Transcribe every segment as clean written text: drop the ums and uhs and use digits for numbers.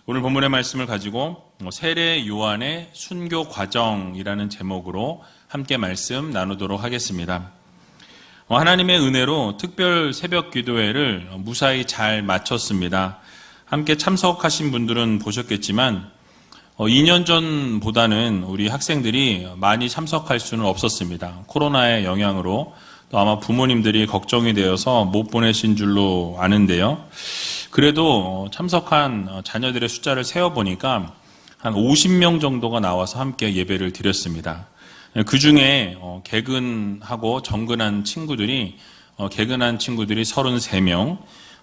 오늘 본문의 말씀을 가지고 세례 요한의 순교 과정이라는 제목으로 함께 말씀 나누도록 하겠습니다. 하나님의 은혜로 특별 새벽 기도회를 무사히 잘 마쳤습니다. 함께 참석하신 분들은 보셨겠지만 2년 전보다는 우리 학생들이 많이 참석할 수는 없었습니다. 코로나의 영향으로 또 아마 부모님들이 걱정이 되어서 못 보내신 줄로 아는데요. 그래도 참석한 자녀들의 숫자를 세어보니까 한 50명 정도가 나와서 함께 예배를 드렸습니다. 그 중에 개근하고 정근한 친구들이 33명,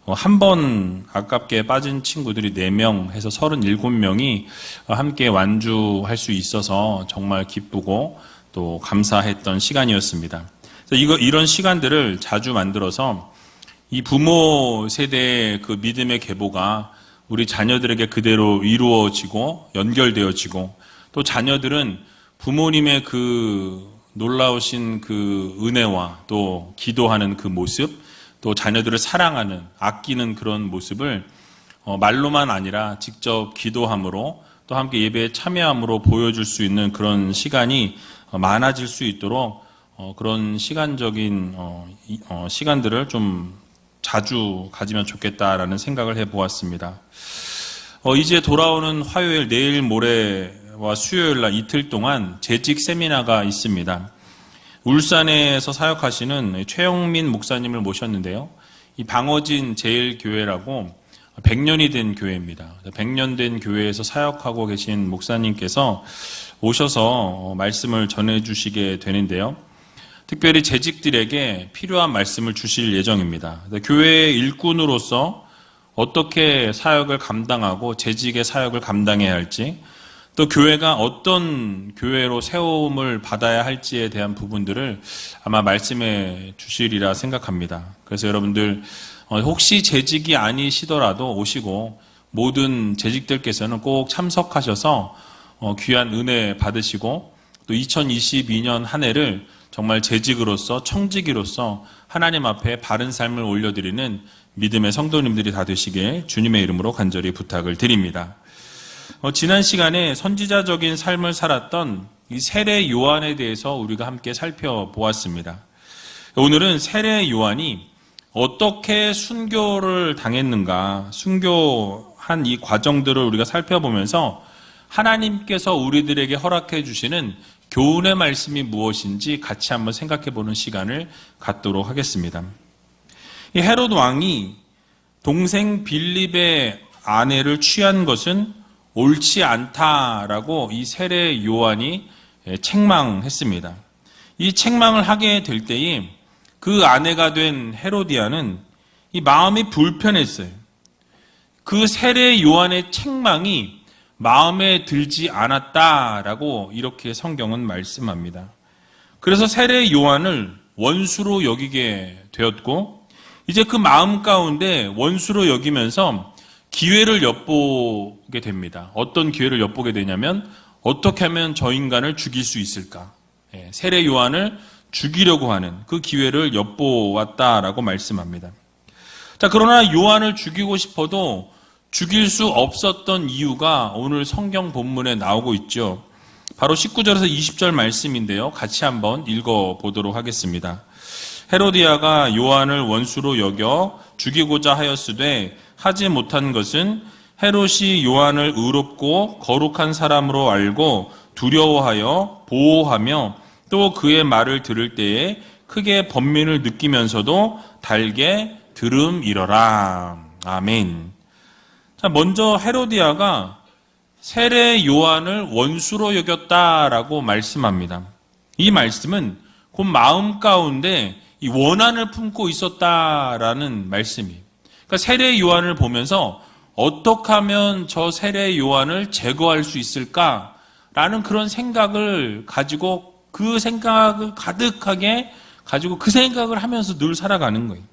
한 번 아깝게 빠진 친구들이 4명 해서 37명이 함께 완주할 수 있어서 정말 기쁘고 또 감사했던 시간이었습니다. 이런 시간들을 자주 만들어서 이 부모 세대의 그 믿음의 계보가 우리 자녀들에게 그대로 이루어지고 연결되어지고 또 자녀들은 부모님의 그 놀라우신 그 은혜와 또 기도하는 그 모습 또 자녀들을 사랑하는 아끼는 그런 모습을 말로만 아니라 직접 기도함으로 또 함께 예배에 참여함으로 보여줄 수 있는 그런 시간이 많아질 수 있도록 그런 시간적인 시간들을 좀 자주 가지면 좋겠다라는 생각을 해보았습니다. 이제 돌아오는 화요일, 내일 모레와 수요일 날 이틀 동안 재직 세미나가 있습니다. 울산에서 사역하시는 최영민 목사님을 모셨는데요. 이 방어진 제일교회라고 100년이 된 교회입니다. 100년 된 교회에서 사역하고 계신 목사님께서 오셔서 말씀을 전해주시게 되는데요. 특별히 재직들에게 필요한 말씀을 주실 예정입니다. 교회의 일꾼으로서 어떻게 사역을 감당하고 재직의 사역을 감당해야 할지 또 교회가 어떤 교회로 세움을 받아야 할지에 대한 부분들을 아마 말씀해 주시리라 생각합니다. 그래서 여러분들 혹시 재직이 아니시더라도 오시고 모든 재직들께서는 꼭 참석하셔서 귀한 은혜 받으시고 또 2022년 한 해를 정말 재직으로서 청지기로서 하나님 앞에 바른 삶을 올려드리는 믿음의 성도님들이 다 되시길 주님의 이름으로 간절히 부탁을 드립니다. 지난 시간에 선지자적인 삶을 살았던 이 세례 요한에 대해서 우리가 함께 살펴보았습니다. 오늘은 세례 요한이 어떻게 순교를 당했는가, 순교한 이 과정들을 우리가 살펴보면서 하나님께서 우리들에게 허락해 주시는 교훈의 말씀이 무엇인지 같이 한번 생각해 보는 시간을 갖도록 하겠습니다. 이 헤롯 왕이 동생 빌립의 아내를 취한 것은 옳지 않다라고 이 세례 요한이 책망했습니다. 이 책망을 하게 될 때에 그 아내가 된 헤로디아는 이 마음이 불편했어요. 그 세례 요한의 책망이 마음에 들지 않았다라고 이렇게 성경은 말씀합니다. 그래서 세례 요한을 원수로 여기게 되었고 이제 그 마음 가운데 원수로 여기면서 기회를 엿보게 됩니다. 어떤 기회를 엿보게 되냐면 어떻게 하면 저 인간을 죽일 수 있을까? 세례 요한을 죽이려고 하는 그 기회를 엿보았다라고 말씀합니다. 자, 그러나 요한을 죽이고 싶어도 죽일 수 없었던 이유가 오늘 성경 본문에 나오고 있죠. 바로 19절에서 20절 말씀인데요. 같이 한번 읽어보도록 하겠습니다. 헤로디아가 요한을 원수로 여겨 죽이고자 하였으되 하지 못한 것은 헤롯이 요한을 의롭고 거룩한 사람으로 알고 두려워하여 보호하며 또 그의 말을 들을 때에 크게 번민을 느끼면서도 달게 들음이러라. 아멘. 자, 먼저 헤로디아가 세례 요한을 원수로 여겼다라고 말씀합니다. 이 말씀은 그 마음 가운데 이 원한을 품고 있었다라는 말씀이에요. 그러니까 세례 요한을 보면서 어떻게 하면 저 세례 요한을 제거할 수 있을까라는 그런 생각을 가지고 그 생각을 가득하게 가지고 그 생각을 하면서 늘 살아가는 거예요.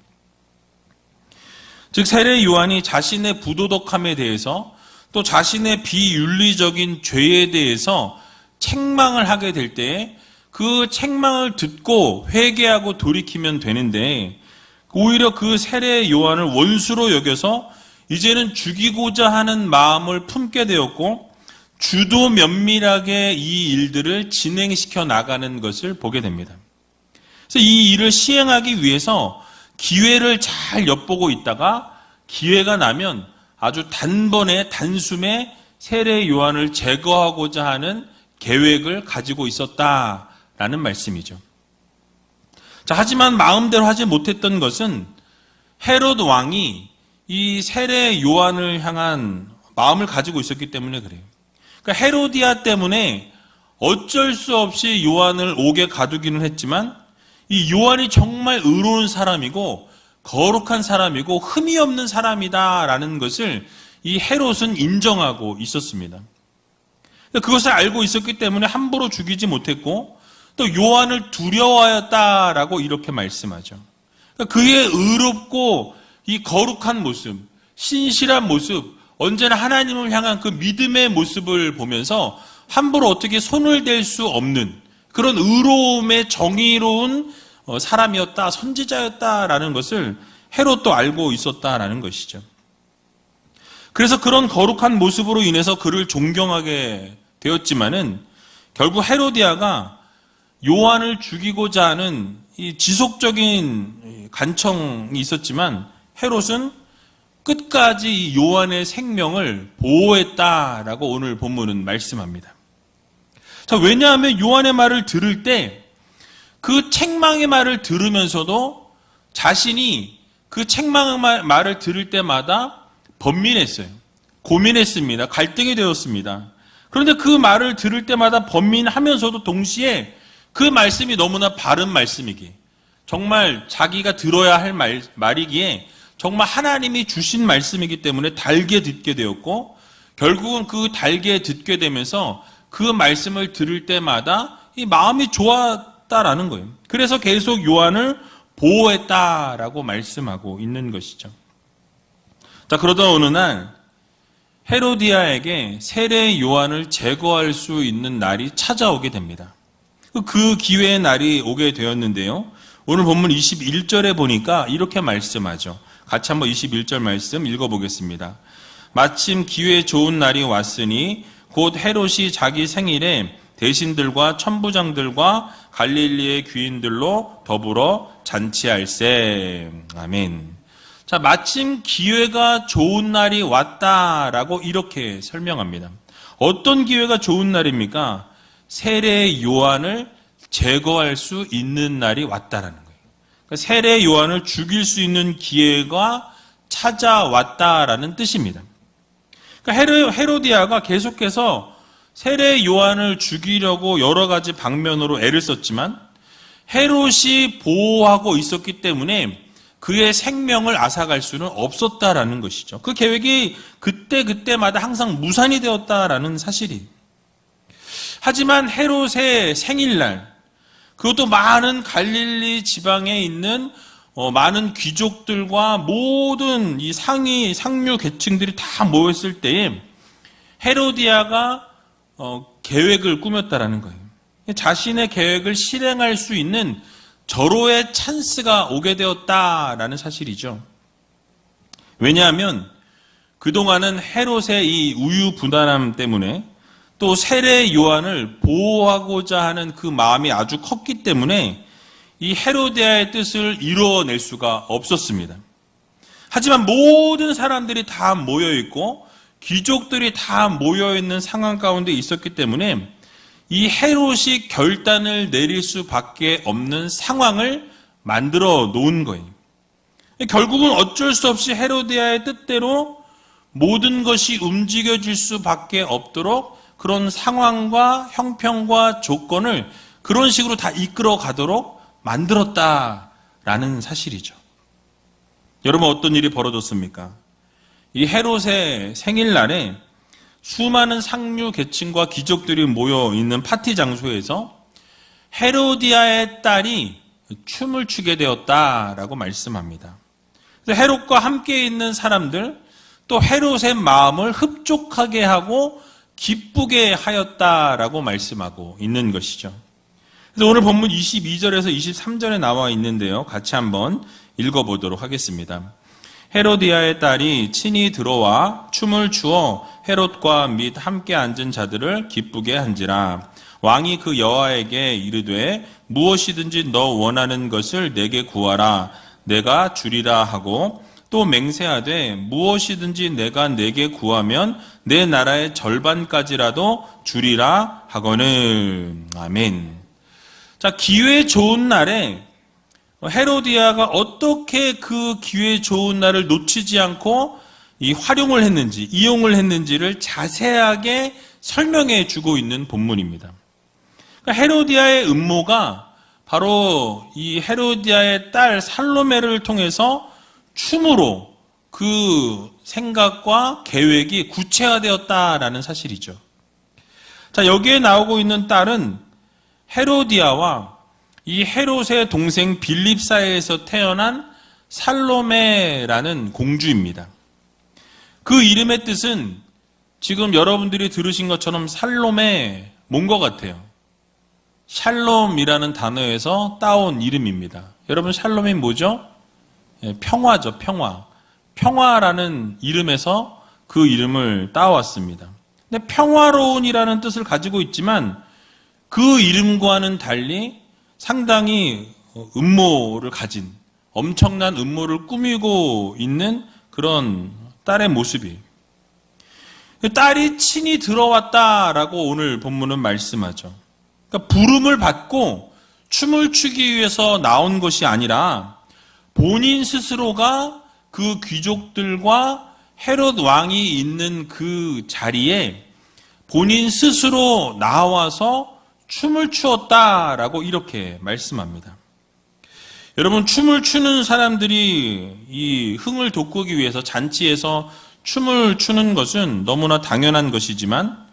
즉 세례 요한이 자신의 부도덕함에 대해서 또 자신의 비윤리적인 죄에 대해서 책망을 하게 될 때 그 책망을 듣고 회개하고 돌이키면 되는데 오히려 그 세례 요한을 원수로 여겨서 이제는 죽이고자 하는 마음을 품게 되었고 주도 면밀하게 이 일들을 진행시켜 나가는 것을 보게 됩니다. 그래서 이 일을 시행하기 위해서 기회를 잘 엿보고 있다가 기회가 나면 아주 단번에 단숨에 세례 요한을 제거하고자 하는 계획을 가지고 있었다라는 말씀이죠. 자, 하지만 마음대로 하지 못했던 것은 헤롯 왕이 이 세례 요한을 향한 마음을 가지고 있었기 때문에 그래요. 그러니까 헤로디아 때문에 어쩔 수 없이 요한을 옥에 가두기는 했지만 이 요한이 정말 의로운 사람이고 거룩한 사람이고 흠이 없는 사람이다라는 것을 이 헤롯은 인정하고 있었습니다. 그것을 알고 있었기 때문에 함부로 죽이지 못했고 또 요한을 두려워하였다라고 이렇게 말씀하죠. 그의 의롭고 이 거룩한 모습, 신실한 모습, 언제나 하나님을 향한 그 믿음의 모습을 보면서 함부로 어떻게 손을 댈 수 없는 그런 의로움의 정의로운 사람이었다, 선지자였다라는 것을 헤롯도 알고 있었다라는 것이죠. 그래서 그런 거룩한 모습으로 인해서 그를 존경하게 되었지만은 결국 헤로디아가 요한을 죽이고자 하는 이 지속적인 간청이 있었지만 헤롯은 끝까지 요한의 생명을 보호했다라고 오늘 본문은 말씀합니다. 자, 왜냐하면 요한의 말을 들을 때 그 책망의 말을 들으면서도 자신이 그 책망의 말을 들을 때마다 번민했어요. 고민했습니다. 갈등이 되었습니다. 그런데 그 말을 들을 때마다 번민하면서도 동시에 그 말씀이 너무나 바른 말씀이기에 정말 자기가 들어야 할 말이기에 정말 하나님이 주신 말씀이기 때문에 달게 듣게 되었고 결국은 그 달게 듣게 되면서 그 말씀을 들을 때마다 이 마음이 좋았다라는 거예요. 그래서 계속 요한을 보호했다라고 말씀하고 있는 것이죠. 자, 그러던 어느 날 헤로디아에게 세례 요한을 제거할 수 있는 날이 찾아오게 됩니다. 그 기회의 날이 오게 되었는데요. 오늘 본문 21절에 보니까 이렇게 말씀하죠. 같이 한번 21절 말씀 읽어보겠습니다. 마침 기회 좋은 날이 왔으니 곧 헤롯이 자기 생일에 대신들과 천부장들과 갈릴리의 귀인들로 더불어 잔치할세. 아멘. 자, 마침 기회가 좋은 날이 왔다라고 이렇게 설명합니다. 어떤 기회가 좋은 날입니까? 세례 요한을 제거할 수 있는 날이 왔다라는 거예요. 그러니까 세례 요한을 죽일 수 있는 기회가 찾아왔다라는 뜻입니다. 그러니까 헤로디아가 계속해서 세례 요한을 죽이려고 여러 가지 방면으로 애를 썼지만 헤롯이 보호하고 있었기 때문에 그의 생명을 앗아갈 수는 없었다라는 것이죠. 그 계획이 그때마다 항상 무산이 되었다라는 사실이. 하지만 헤롯의 생일날, 그것도 많은 갈릴리 지방에 있는 많은 귀족들과 모든 이 상류 계층들이 다 모였을 때에 헤로디아가 계획을 꾸몄다라는 거예요. 자신의 계획을 실행할 수 있는 절호의 찬스가 오게 되었다라는 사실이죠. 왜냐하면 그동안은 헤롯의 이 우유부단함 때문에 또 세례 요한을 보호하고자 하는 그 마음이 아주 컸기 때문에 이 헤로디아의 뜻을 이루어낼 수가 없었습니다. 하지만 모든 사람들이 다 모여있고 귀족들이 다 모여있는 상황 가운데 있었기 때문에 이 헤롯이 결단을 내릴 수밖에 없는 상황을 만들어 놓은 거예요. 결국은 어쩔 수 없이 헤로디아의 뜻대로 모든 것이 움직여질 수밖에 없도록 그런 상황과 형평과 조건을 그런 식으로 다 이끌어 가도록 만들었다라는 사실이죠. 여러분, 어떤 일이 벌어졌습니까? 이 헤롯의 생일날에 수많은 상류 계층과 귀족들이 모여 있는 파티 장소에서 헤로디아의 딸이 춤을 추게 되었다라고 말씀합니다. 그래서 헤롯과 함께 있는 사람들, 또 헤롯의 마음을 흡족하게 하고 기쁘게 하였다라고 말씀하고 있는 것이죠. 그래서 오늘 본문 22절에서 23절에 나와 있는데요. 같이 한번 읽어보도록 하겠습니다. 헤로디아의 딸이 친히 들어와 춤을 추어 헤롯과 및 함께 앉은 자들을 기쁘게 한지라. 왕이 그 여아에게 이르되 무엇이든지 너 원하는 것을 내게 구하라. 내가 주리라 하고 또 맹세하되 무엇이든지 내가 내게 구하면 내 나라의 절반까지라도 주리라 하거늘. 아멘. 자, 기회 좋은 날에 헤로디아가 어떻게 그 기회 좋은 날을 놓치지 않고 이 활용을 했는지, 이용을 했는지를 자세하게 설명해 주고 있는 본문입니다. 그러니까 헤로디아의 음모가 바로 이 헤로디아의 딸 살로메를 통해서 춤으로 그 생각과 계획이 구체화되었다라는 사실이죠. 자, 여기에 나오고 있는 딸은 헤로디아와 이 헤롯의 동생 빌립 사이에서 태어난 살로메라는 공주입니다. 그 이름의 뜻은 지금 여러분들이 들으신 것처럼 살로메 뭔 것 같아요? 샬롬이라는 단어에서 따온 이름입니다. 여러분 샬롬이 뭐죠? 평화죠, 평화. 평화라는 이름에서 그 이름을 따왔습니다. 근데 평화로운이라는 뜻을 가지고 있지만 그 이름과는 달리 상당히 음모를 가진, 엄청난 음모를 꾸미고 있는 그런 딸의 모습이. 딸이 친히 들어왔다라고 오늘 본문은 말씀하죠. 그러니까 부름을 받고 춤을 추기 위해서 나온 것이 아니라 본인 스스로가 그 귀족들과 헤롯 왕이 있는 그 자리에 본인 스스로 나와서 춤을 추었다라고 이렇게 말씀합니다. 여러분, 춤을 추는 사람들이 이 흥을 돋구기 위해서 잔치에서 춤을 추는 것은 너무나 당연한 것이지만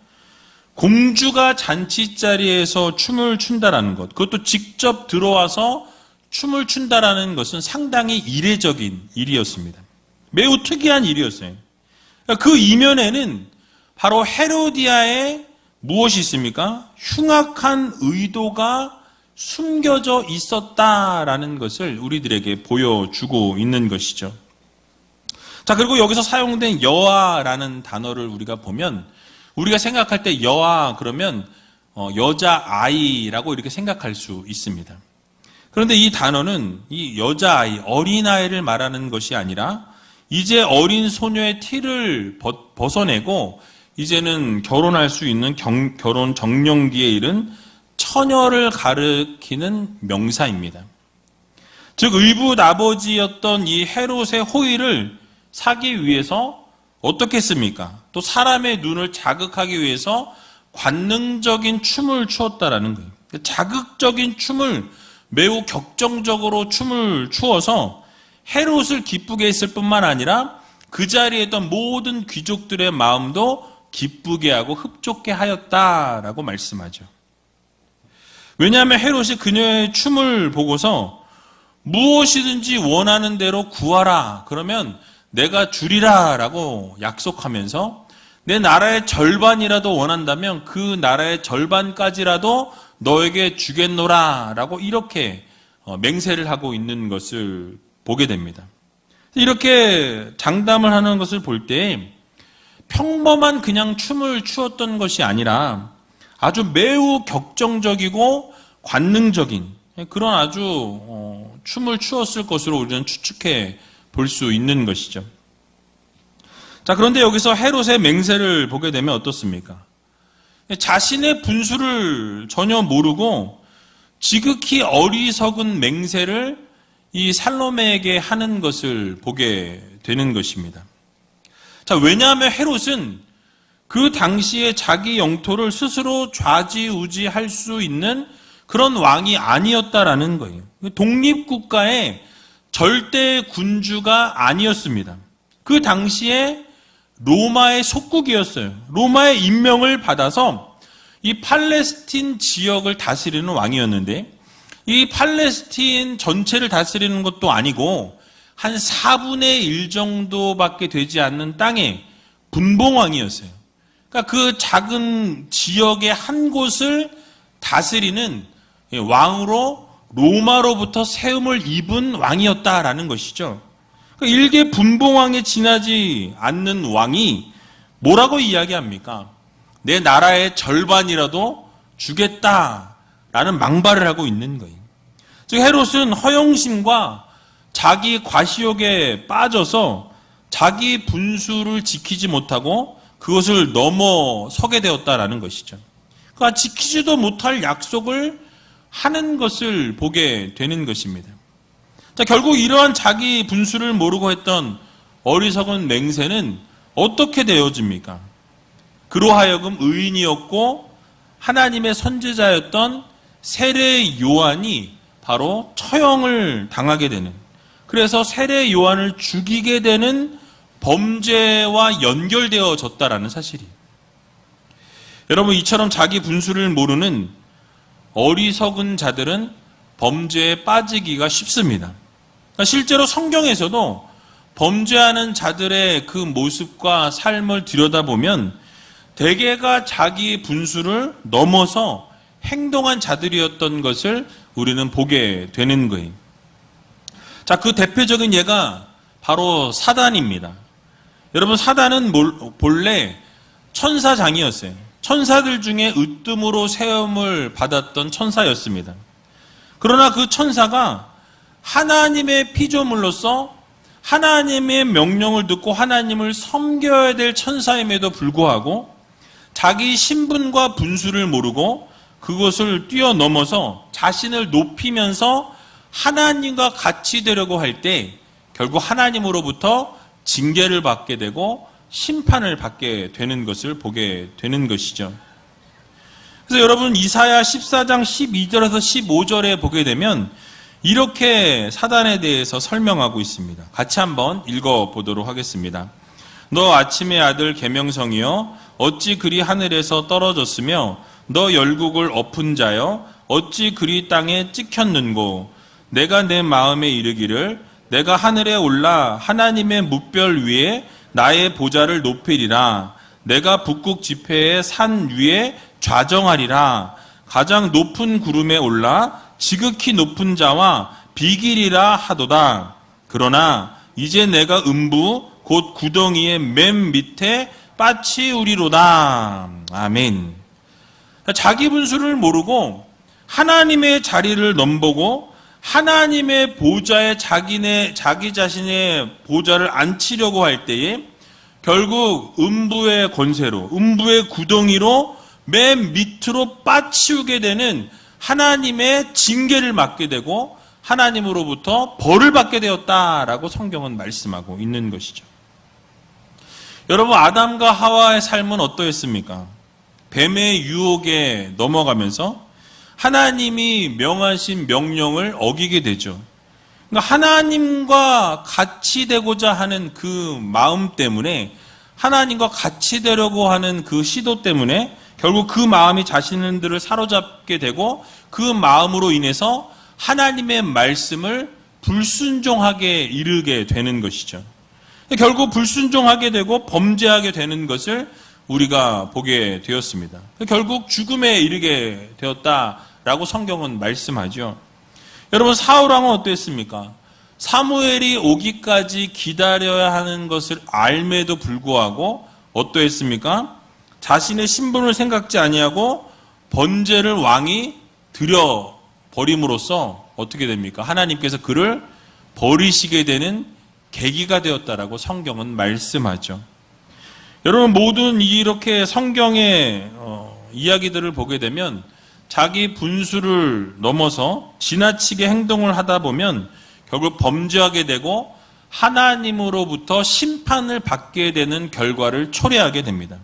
공주가 잔치 자리에서 춤을 춘다라는 것, 그것도 직접 들어와서 춤을 춘다라는 것은 상당히 이례적인 일이었습니다. 매우 특이한 일이었어요. 그 이면에는 바로 헤로디아의 무엇이 있습니까? 흉악한 의도가 숨겨져 있었다라는 것을 우리들에게 보여주고 있는 것이죠. 자, 그리고 여기서 사용된 여아라는 단어를 우리가 보면 우리가 생각할 때 여아 그러면 여자아이라고 이렇게 생각할 수 있습니다. 그런데 이 단어는 이 여자아이, 어린아이를 말하는 것이 아니라 이제 어린 소녀의 티를 벗어내고 이제는 결혼할 수 있는 결혼 정년기에 이른 처녀를 가리키는 명사입니다. 즉 의붓아버지였던 이 헤롯의 호의를 사기 위해서 어떻게 했습니까? 또 사람의 눈을 자극하기 위해서 관능적인 춤을 추었다라는 거예요. 자극적인 춤을 매우 격정적으로 춤을 추어서 헤롯을 기쁘게 했을 뿐만 아니라 그 자리에 있던 모든 귀족들의 마음도 기쁘게 하고 흡족해 하였다라고 말씀하죠. 왜냐하면 헤롯이 그녀의 춤을 보고서 무엇이든지 원하는 대로 구하라. 그러면 내가 주리라 라고 약속하면서 내 나라의 절반이라도 원한다면 그 나라의 절반까지라도 너에게 주겠노라 라고 이렇게 맹세를 하고 있는 것을 보게 됩니다. 이렇게 장담을 하는 것을 볼 때 평범한 그냥 춤을 추었던 것이 아니라 아주 매우 격정적이고 관능적인 그런 아주 춤을 추었을 것으로 우리는 추측해 볼 수 있는 것이죠. 자, 그런데 여기서 헤롯의 맹세를 보게 되면 어떻습니까? 자신의 분수를 전혀 모르고 지극히 어리석은 맹세를 이 살로메에게 하는 것을 보게 되는 것입니다. 자, 왜냐하면 헤롯은 그 당시에 자기 영토를 스스로 좌지우지할 수 있는 그런 왕이 아니었다라는 거예요. 독립국가의 절대 군주가 아니었습니다. 그 당시에 로마의 속국이었어요. 로마의 임명을 받아서 이 팔레스틴 지역을 다스리는 왕이었는데 이 팔레스틴 전체를 다스리는 것도 아니고 한 4분의 1 정도밖에 되지 않는 땅의 분봉왕이었어요. 그러니까 그 작은 지역의 한 곳을 다스리는 왕으로 로마로부터 세움을 입은 왕이었다라는 것이죠. 일개 분봉왕에 지나지 않는 왕이 뭐라고 이야기합니까? 내 나라의 절반이라도 주겠다라는 망발을 하고 있는 거예요. 즉 헤롯은 허영심과 자기 과시욕에 빠져서 자기 분수를 지키지 못하고 그것을 넘어서게 되었다라는 것이죠. 그러니까 지키지도 못할 약속을 하는 것을 보게 되는 것입니다. 자, 결국 이러한 자기 분수를 모르고 했던 어리석은 맹세는 어떻게 되어집니까? 그로 하여금 의인이었고 하나님의 선지자였던 세례 요한이 바로 처형을 당하게 되는, 그래서 세례 요한을 죽이게 되는 범죄와 연결되어졌다라는 사실이에요. 여러분, 이처럼 자기 분수를 모르는 어리석은 자들은 범죄에 빠지기가 쉽습니다. 그러니까 실제로 성경에서도 범죄하는 자들의 그 모습과 삶을 들여다보면 대개가 자기 분수를 넘어서 행동한 자들이었던 것을 우리는 보게 되는 거예요. 자, 그 대표적인 예가 바로 사단입니다. 여러분, 사단은 본래 천사장이었어요. 천사들 중에 으뜸으로 세움을 받았던 천사였습니다. 그러나 그 천사가 하나님의 피조물로서 하나님의 명령을 듣고 하나님을 섬겨야 될 천사임에도 불구하고 자기 신분과 분수를 모르고 그것을 뛰어넘어서 자신을 높이면서 하나님과 같이 되려고 할 때 결국 하나님으로부터 징계를 받게 되고 심판을 받게 되는 것을 보게 되는 것이죠. 그래서 여러분, 이사야 14장 12절에서 15절에 보게 되면 이렇게 사단에 대해서 설명하고 있습니다. 같이 한번 읽어보도록 하겠습니다. 너 아침의 아들 계명성이여 어찌 그리 하늘에서 떨어졌으며 너 열국을 엎은 자여 어찌 그리 땅에 찍혔는고 내가 내 마음에 이르기를 내가 하늘에 올라 하나님의 뭇별 위에 나의 보좌를 높이리라. 내가 북극 지폐의 산 위에 좌정하리라. 가장 높은 구름에 올라 지극히 높은 자와 비기리라 하도다. 그러나 이제 내가 음부 곧 구덩이의 맨 밑에 빠치우리로다. 아멘. 자기 분수를 모르고 하나님의 자리를 넘보고 하나님의 보좌에 자기 자신의 보좌를 앉히려고 할 때에 결국 음부의 권세로, 음부의 구덩이로 맨 밑으로 빠치우게 되는 하나님의 징계를 받게 되고 하나님으로부터 벌을 받게 되었다라고 성경은 말씀하고 있는 것이죠. 여러분, 아담과 하와의 삶은 어떠했습니까? 뱀의 유혹에 넘어가면서 하나님이 명하신 명령을 어기게 되죠. 그러니까 하나님과 같이 되고자 하는 그 마음 때문에, 하나님과 같이 되려고 하는 그 시도 때문에 결국 그 마음이 자신들을 사로잡게 되고 그 마음으로 인해서 하나님의 말씀을 불순종하게 이르게 되는 것이죠. 결국 불순종하게 되고 범죄하게 되는 것을 우리가 보게 되었습니다. 결국 죽음에 이르게 되었다라고 성경은 말씀하죠. 여러분, 사울왕은 어땠습니까? 사무엘이 오기까지 기다려야 하는 것을 알매도 불구하고 어떠했습니까? 자신의 신분을 생각지 아니하고 번제를 왕이 드려 버림으로써 어떻게 됩니까? 하나님께서 그를 버리시게 되는 계기가 되었다라고 성경은 말씀하죠. 여러분, 모든 이렇게 성경의 이야기들을 보게 되면 자기 분수를 넘어서 지나치게 행동을 하다 보면 결국 범죄하게 되고 하나님으로부터 심판을 받게 되는 결과를 초래하게 됩니다.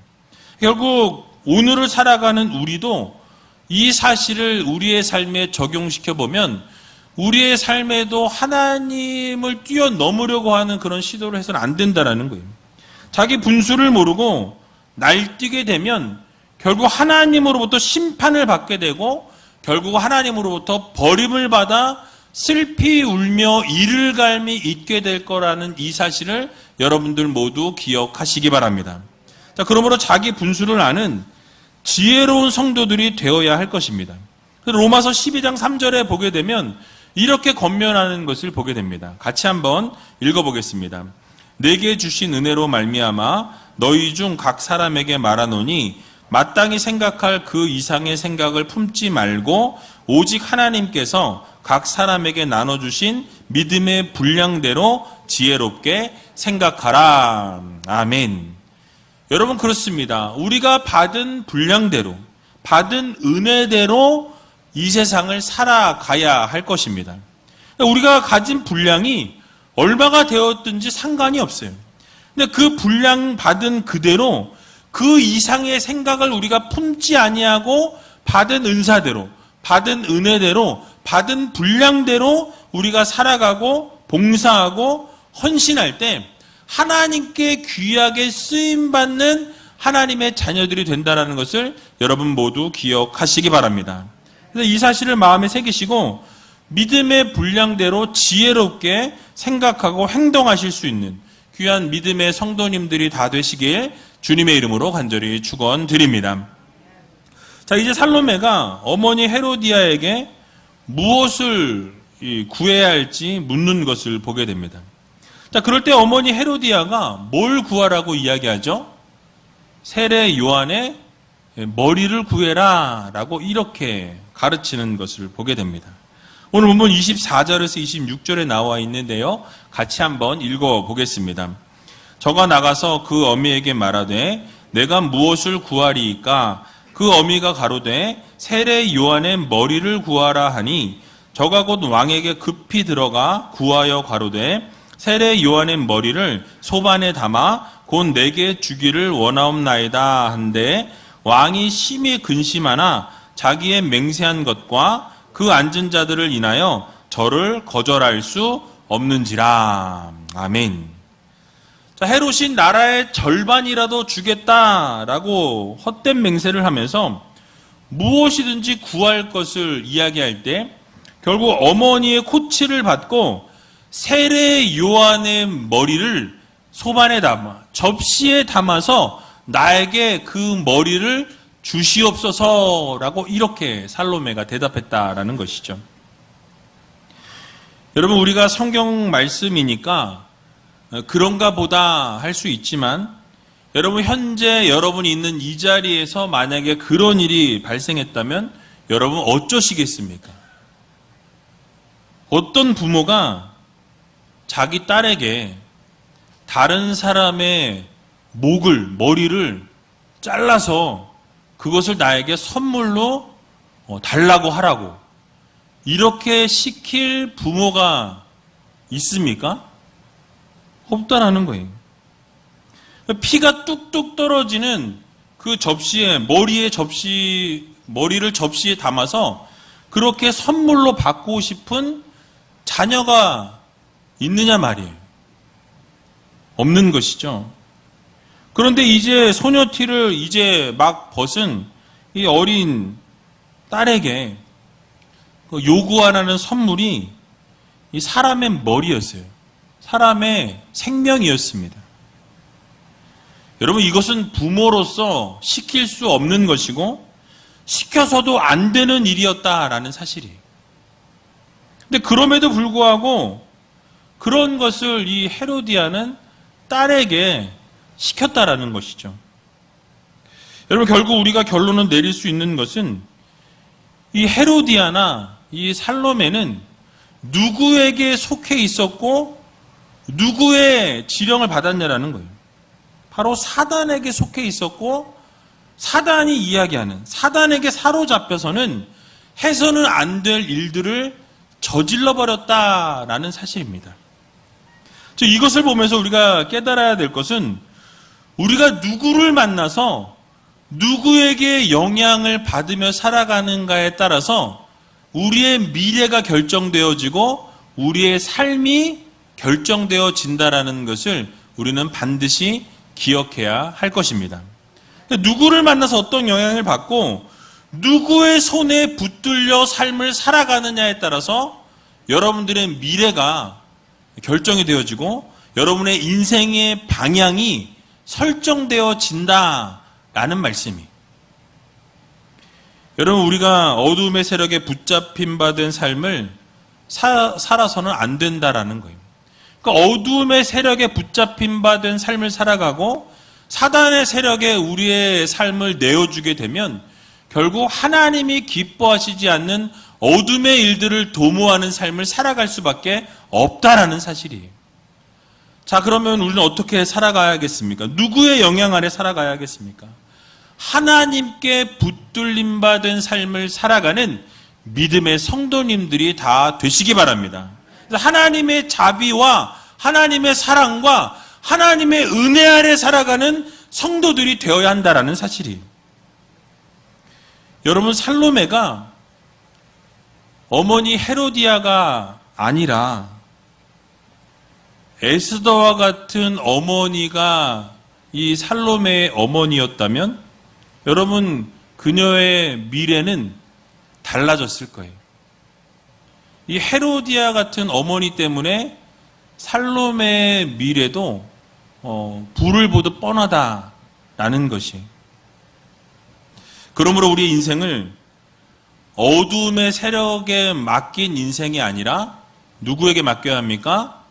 결국 오늘을 살아가는 우리도 이 사실을 우리의 삶에 적용시켜 보면 우리의 삶에도 하나님을 뛰어넘으려고 하는 그런 시도를 해서는 안 된다라는 거예요. 자기 분수를 모르고 날뛰게 되면 결국 하나님으로부터 심판을 받게 되고 결국 하나님으로부터 버림을 받아 슬피 울며 이를 갈미 있게 될 거라는 이 사실을 여러분들 모두 기억하시기 바랍니다. 자, 그러므로 자기 분수를 아는 지혜로운 성도들이 되어야 할 것입니다. 로마서 12장 3절에 보게 되면 이렇게 권면하는 것을 보게 됩니다. 같이 한번 읽어보겠습니다. 내게 주신 은혜로 말미암아 너희 중 각 사람에게 말하노니 마땅히 생각할 그 이상의 생각을 품지 말고 오직 하나님께서 각 사람에게 나눠주신 믿음의 분량대로 지혜롭게 생각하라. 아멘. 여러분, 그렇습니다. 우리가 받은 분량대로, 받은 은혜대로 이 세상을 살아가야 할 것입니다. 우리가 가진 분량이 얼마가 되었든지 상관이 없어요. 근데 그 분량 받은 그대로 그 이상의 생각을 우리가 품지 아니하고 받은 은사대로, 받은 은혜대로, 받은 분량대로 우리가 살아가고 봉사하고 헌신할 때 하나님께 귀하게 쓰임받는 하나님의 자녀들이 된다는 것을 여러분 모두 기억하시기 바랍니다. 그래서 이 사실을 마음에 새기시고 믿음의 분량대로 지혜롭게 생각하고 행동하실 수 있는 귀한 믿음의 성도님들이 다 되시길 주님의 이름으로 간절히 축원드립니다. 자, 이제 살로메가 어머니 헤로디아에게 무엇을 구해야 할지 묻는 것을 보게 됩니다. 자, 그럴 때 어머니 헤로디아가 뭘 구하라고 이야기하죠? 세례 요한의 머리를 구해라 라고 이렇게 가르치는 것을 보게 됩니다. 오늘 본문 24절에서 26절에 나와 있는데요. 같이 한번 읽어보겠습니다. 저가 나가서 그 어미에게 말하되 내가 무엇을 구하리이까? 그 어미가 가로되 세례 요한의 머리를 구하라 하니 저가 곧 왕에게 급히 들어가 구하여 가로되 세례 요한의 머리를 소반에 담아 곧 내게 주기를 원하옵나이다 한데 왕이 심히 근심하나 자기의 맹세한 것과 그 앉은 자들을 인하여 저를 거절할 수 없는지라. 아멘. 자, 헤롯이 나라의 절반이라도 주겠다라고 헛된 맹세를 하면서 무엇이든지 구할 것을 이야기할 때 결국 어머니의 코치를 받고 세례 요한의 머리를 소반에 담아 접시에 담아서 나에게 그 머리를 주시옵소서라고 이렇게 살로메가 대답했다라는 것이죠. 여러분, 우리가 성경 말씀이니까 그런가 보다 할 수 있지만 여러분, 현재 여러분이 있는 이 자리에서 만약에 그런 일이 발생했다면 여러분 어쩌시겠습니까? 어떤 부모가 자기 딸에게 다른 사람의 머리를 잘라서 그것을 나에게 선물로 달라고 하라고 이렇게 시킬 부모가 있습니까? 없다라는 거예요. 피가 뚝뚝 떨어지는 그 접시에, 머리를 접시에 담아서 그렇게 선물로 받고 싶은 자녀가 있느냐 말이에요. 없는 것이죠. 그런데 이제 소녀티를 이제 막 벗은 이 어린 딸에게 요구하라는 선물이 이 사람의 머리였어요. 사람의 생명이었습니다. 여러분, 이것은 부모로서 시킬 수 없는 것이고 시켜서도 안 되는 일이었다라는 사실이에요. 근데 그럼에도 불구하고 그런 것을 이 헤로디아는 딸에게 시켰다라는 것이죠. 여러분, 결국 우리가 결론을 내릴 수 있는 것은 이 헤로디아나 이 살로메는 누구에게 속해 있었고 누구의 지령을 받았냐라는 거예요. 바로 사단에게 속해 있었고 사단이 이야기하는, 사단에게 사로잡혀서는 해서는 안 될 일들을 저질러 버렸다라는 사실입니다. 이것을 보면서 우리가 깨달아야 될 것은 우리가 누구를 만나서 누구에게 영향을 받으며 살아가는가에 따라서 우리의 미래가 결정되어지고 우리의 삶이 결정되어진다라는 것을 우리는 반드시 기억해야 할 것입니다. 누구를 만나서 어떤 영향을 받고 누구의 손에 붙들려 삶을 살아가느냐에 따라서 여러분들의 미래가 결정이 되어지고 여러분의 인생의 방향이 설정되어진다라는 말씀이. 여러분, 우리가 어둠의 세력에 붙잡힌 바 된 삶을 살아서는 안 된다라는 거예요. 그러니까 어둠의 세력에 붙잡힌 바 된 삶을 살아가고 사단의 세력에 우리의 삶을 내어주게 되면 결국 하나님이 기뻐하시지 않는 어둠의 일들을 도모하는 삶을 살아갈 수밖에 없다라는 사실이에요. 자, 그러면 우리는 어떻게 살아가야겠습니까? 누구의 영향 아래 살아가야겠습니까? 하나님께 붙들림 받은 삶을 살아가는 믿음의 성도님들이 다 되시기 바랍니다. 그래서 하나님의 자비와 하나님의 사랑과 하나님의 은혜 아래 살아가는 성도들이 되어야 한다라는 사실이에요. 여러분, 살로메가 어머니 헤로디아가 아니라 에스더와 같은 어머니가 이 살로메의 어머니였다면 여러분, 그녀의 미래는 달라졌을 거예요. 이 헤로디아 같은 어머니 때문에 살로메의 미래도 불을 보듯 뻔하다라는 것이. 그러므로 우리의 인생을 어둠의 세력에 맡긴 인생이 아니라 누구에게 맡겨야 합니까?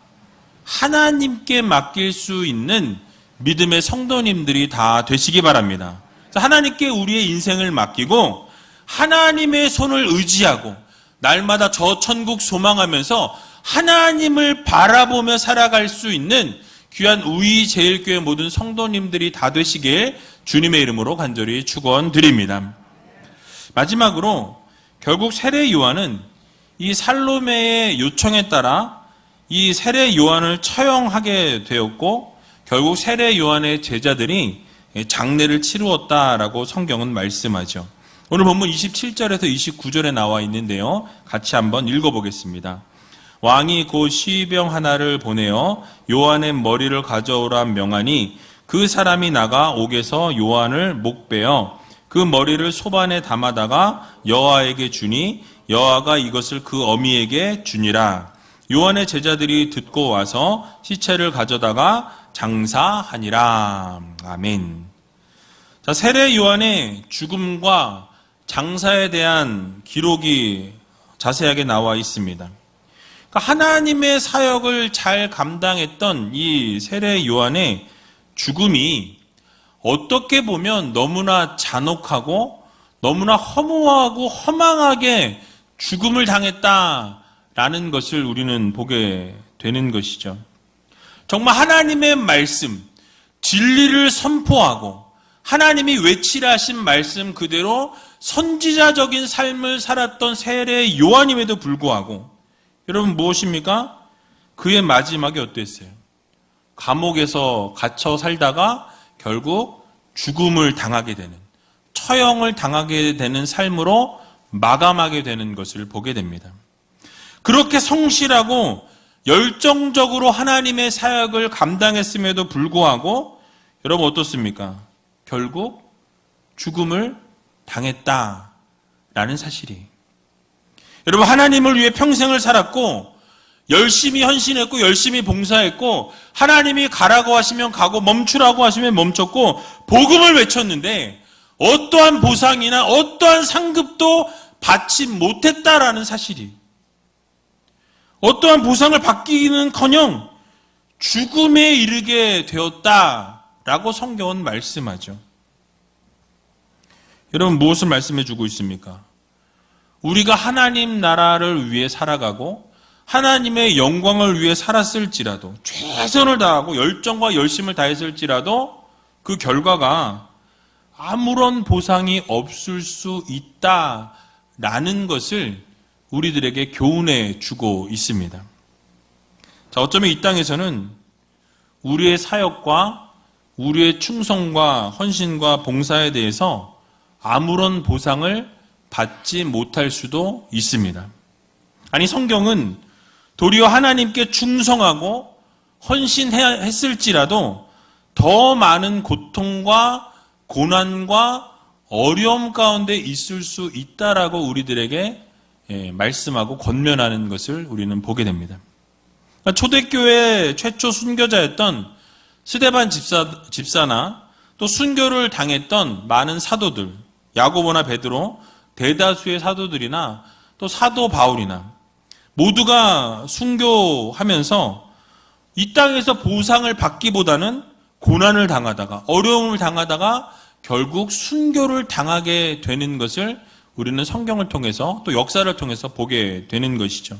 하나님께 맡길 수 있는 믿음의 성도님들이 다 되시기 바랍니다. 하나님께 우리의 인생을 맡기고 하나님의 손을 의지하고 날마다 저 천국 소망하면서 하나님을 바라보며 살아갈 수 있는 귀한 우이제일교회 모든 성도님들이 다 되시길 주님의 이름으로 간절히 축원드립니다. 마지막으로 결국 세례 요한은 이 살로메의 요청에 따라 이 세례 요한을 처형하게 되었고 결국 세례 요한의 제자들이 장례를 치루었다라고 성경은 말씀하죠. 오늘 본문 27절에서 29절에 나와 있는데요. 같이 한번 읽어보겠습니다. 왕이 곧 시병 하나를 보내어 요한의 머리를 가져오라 명하니 그 사람이 나가 옥에서 요한을 목베어 그 머리를 소반에 담아다가 여호와에게 주니 여호와가 이것을 그 어미에게 주니라. 요한의 제자들이 듣고 와서 시체를 가져다가 장사하니라. 아멘. 자, 세례 요한의 죽음과 장사에 대한 기록이 자세하게 나와 있습니다. 그러니까 하나님의 사역을 잘 감당했던 이 세례 요한의 죽음이 어떻게 보면 너무나 잔혹하고 너무나 허무하고 허망하게 죽음을 당했다라는 것을 우리는 보게 되는 것이죠. 정말 하나님의 말씀, 진리를 선포하고 하나님이 외치라 하신 말씀 그대로 선지자적인 삶을 살았던 세례 요한임에도 불구하고 여러분 무엇입니까? 그의 마지막이 어땠어요? 감옥에서 갇혀 살다가 결국 죽음을 당하게 되는, 처형을 당하게 되는 삶으로 마감하게 되는 것을 보게 됩니다. 그렇게 성실하고 열정적으로 하나님의 사역을 감당했음에도 불구하고 여러분 어떻습니까? 결국 죽음을 당했다라는 사실이. 여러분 하나님을 위해 평생을 살았고 열심히 헌신했고 열심히 봉사했고 하나님이 가라고 하시면 가고 멈추라고 하시면 멈췄고 복음을 외쳤는데 어떠한 보상이나 어떠한 상급도 받지 못했다라는 사실이. 어떠한 보상을 받기는커녕 죽음에 이르게 되었다라고 성경은 말씀하죠. 여러분 무엇을 말씀해 주고 있습니까? 우리가 하나님 나라를 위해 살아가고 하나님의 영광을 위해 살았을지라도 최선을 다하고 열정과 열심을 다했을지라도 그 결과가 아무런 보상이 없을 수 있다라는 것을 우리들에게 교훈해 주고 있습니다. 자, 어쩌면 이 땅에서는 우리의 사역과 우리의 충성과 헌신과 봉사에 대해서 아무런 보상을 받지 못할 수도 있습니다. 아니 성경은 도리어 하나님께 충성하고 헌신했을지라도 더 많은 고통과 고난과 어려움 가운데 있을 수 있다라고 우리들에게 말씀하고 권면하는 것을 우리는 보게 됩니다. 초대교회 최초 순교자였던 스데반 집사나 또 순교를 당했던 많은 사도들, 야고보나 베드로, 대다수의 사도들이나 또 사도 바울이나 모두가 순교하면서 이 땅에서 보상을 받기보다는 고난을 당하다가 어려움을 당하다가 결국 순교를 당하게 되는 것을 우리는 성경을 통해서 또 역사를 통해서 보게 되는 것이죠.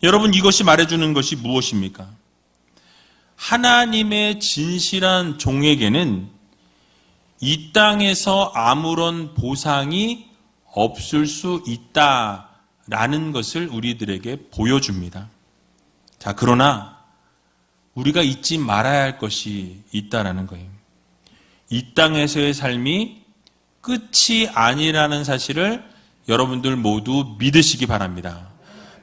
여러분, 이것이 말해주는 것이 무엇입니까? 하나님의 진실한 종에게는 이 땅에서 아무런 보상이 없을 수 있다라는 것을 우리들에게 보여줍니다. 자, 그러나 우리가 잊지 말아야 할 것이 있다라는 거예요. 이 땅에서의 삶이 끝이 아니라는 사실을 여러분들 모두 믿으시기 바랍니다.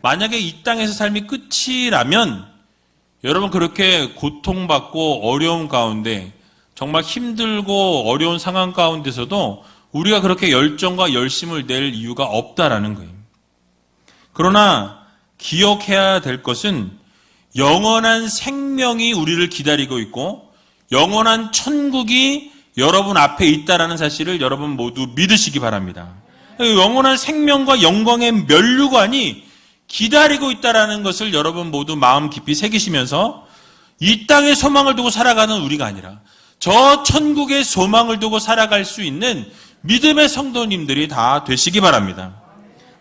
만약에 이 땅에서 삶이 끝이라면 여러분 그렇게 고통받고 어려운 가운데 정말 힘들고 어려운 상황 가운데서도 우리가 그렇게 열정과 열심을 낼 이유가 없다라는 거예요. 그러나 기억해야 될 것은 영원한 생명이 우리를 기다리고 있고 영원한 천국이 여러분 앞에 있다라는 사실을 여러분 모두 믿으시기 바랍니다. 영원한 생명과 영광의 면류관이 기다리고 있다라는 것을 여러분 모두 마음 깊이 새기시면서 이 땅에 소망을 두고 살아가는 우리가 아니라 저 천국의 소망을 두고 살아갈 수 있는 믿음의 성도님들이 다 되시기 바랍니다.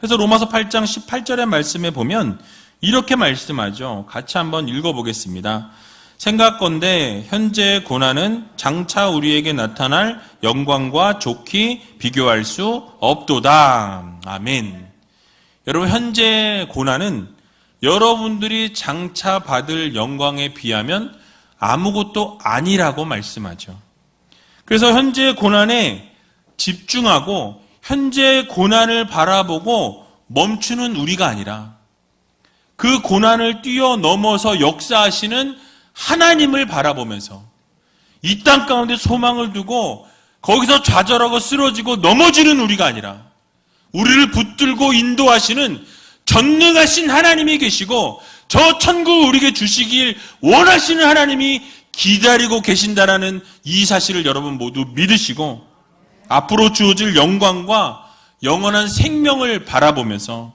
그래서 로마서 8장 18절의 말씀에 보면 이렇게 말씀하죠. 같이 한번 읽어보겠습니다. 생각건대 현재의 고난은 장차 우리에게 나타날 영광과 좋게 비교할 수 없도다. 아멘. 여러분, 현재의 고난은 여러분들이 장차 받을 영광에 비하면 아무것도 아니라고 말씀하죠. 그래서 현재의 고난에 집중하고 현재의 고난을 바라보고 멈추는 우리가 아니라 그 고난을 뛰어넘어서 역사하시는 하나님을 바라보면서 이 땅 가운데 소망을 두고 거기서 좌절하고 쓰러지고 넘어지는 우리가 아니라 우리를 붙들고 인도하시는 전능하신 하나님이 계시고 저 천국을 우리에게 주시길 원하시는 하나님이 기다리고 계신다라는 이 사실을 여러분 모두 믿으시고 앞으로 주어질 영광과 영원한 생명을 바라보면서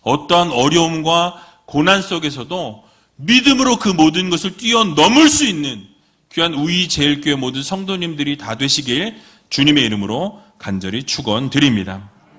어떠한 어려움과 고난 속에서도 믿음으로 그 모든 것을 뛰어넘을 수 있는 귀한 우이제일교회 모든 성도님들이 다 되시길 주님의 이름으로 간절히 축원드립니다.